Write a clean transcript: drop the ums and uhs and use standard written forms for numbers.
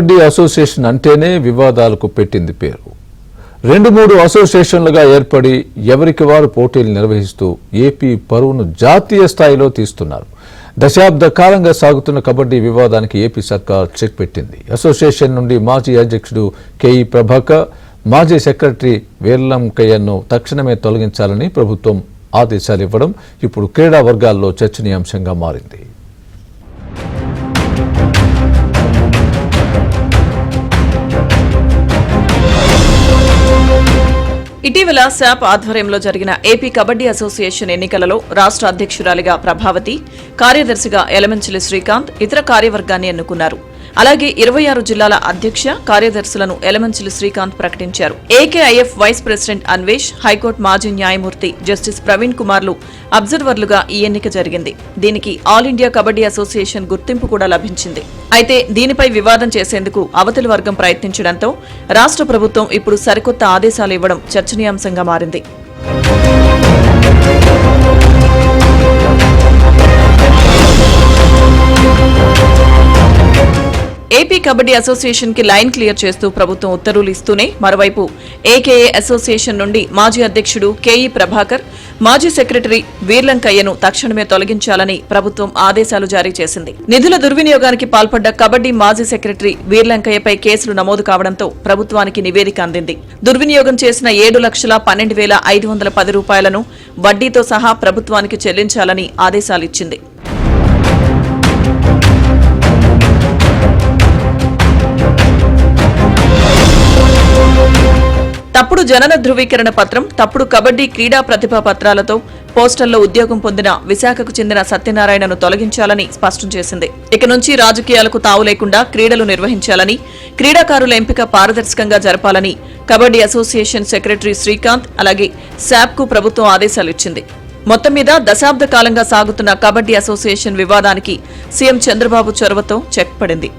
Kabaddi association అంటేనే వివాదాలకు పెట్టింది పేరు. 2-3 అసోసియేషన్లుగా ఏర్పడి ఎవరికి వారు పోటీలు నిర్వహిస్తూ ఏపీ పరువును జాతీయ స్థాయిలో తీస్తున్నారు. దశాబ్ద కాలంగా సాగుతున్న కబడ్డీ వివాదానికి ఏపీ సర్కార్ చెక్ పెట్టింది. అసోసియేషన్ నుండి మాజీ అధ్యక్షుడు కేఈ ప్రభాకర్, మాజీ సెక్రటరీ వీర్లంకయ్యను తక్షణమే తొలగించాలని ప్రభుత్వం ఆదేశాలు ఇవ్వడం ఇప్పుడు క్రీడా వర్గాల్లో చర్చనీయాంశంగా మారింది. ఇటీవల శాప్ ఆధ్వర్యంలో జరిగిన ఏపీ కబడ్డీ అసోసియేషన్ ఎన్నికలలో రాష్ట్ర అధ్యక్షురాలిగా ప్రభావతి, కార్యదర్శిగా ఎలమంచిలి శ్రీకాంత్ ఇతర కార్యవర్గాన్ని ఎన్నుకున్నారు. అలాగే 26 జిల్లాల అధ్యక్ష, కార్యదర్శులను ఎలమంచిలి శ్రీకాంత్ ప్రకటించారు. ఏకేఐఎఫ్ వైస్ ప్రెసిడెంట్ అన్వేష్, హైకోర్టు మాజీ న్యాయమూర్తి జస్టిస్ ప్రవీణ్ కుమార్లు అబ్జర్వర్లుగా ఈ ఎన్నిక జరిగింది. దీనికి ఆల్ ఇండియా కబడ్డీ అసోసియేషన్ గుర్తింపు కూడా లభించింది. అయితే దీనిపై వివాదం చేసేందుకు అవతలి వర్గం ప్రయత్నించడంతో రాష్ట్ర ప్రభుత్వం ఇప్పుడు సరికొత్త ఆదేశాలు ఇవ్వడం చర్చనీయాంశంగా మారింది. ఏపీ కబడ్డీ అసోసియేషన్ కి లైన్ క్లియర్ చేస్తూ ప్రభుత్వం ఉత్తర్వులు ఇస్తూనే మరోవైపు ఏకేఏ అసోసియేషన్ నుండి మాజీ అధ్యక్షుడు కేఈ ప్రభాకర్, మాజీ సెక్రటరీ వీర్లంకయ్యను తక్షణమే తొలగించాలని ప్రభుత్వం ఆదేశాలు జారీ చేసింది. నిధుల దుర్వినియోగానికి పాల్పడ్డ కబడ్డీ మాజీ సెక్రటరీ వీర్లంకయ్యపై కేసులు నమోదు కావడంతో ప్రభుత్వానికి నివేదిక అందింది. దుర్వినియోగం చేసిన 7,12,510 రూపాయలను వడ్డీతో సహా ప్రభుత్వానికి చెల్లించాలని ఆదేశాలిచ్చింది. తప్పుడు జనన ధృవీకరణ పత్రం, తప్పుడు కబడ్డీ క్రీడా ప్రతిభా పత్రాలతో పోస్టల్లో ఉద్యోగం పొందిన విశాఖకు చెందిన సత్యనారాయణను తొలగించాలని స్పష్టం చేసింది. ఇక నుంచి రాజకీయాలకు తావు లేకుండా క్రీడలు నిర్వహించాలని, క్రీడాకారుల ఎంపిక పారదర్శకంగా జరపాలని కబడ్డీ అసోసియేషన్ సెక్రటరీ శ్రీకాంత్, అలాగే శాప్కు ప్రభుత్వం ఆదేశాలు ఇచ్చింది. మొత్తం మీద దశాబ్ద కాలంగా సాగుతున్న కబడ్డీ అసోసియేషన్ వివాదానికి సీఎం చంద్రబాబు చొరవతో చెక్ పడింది.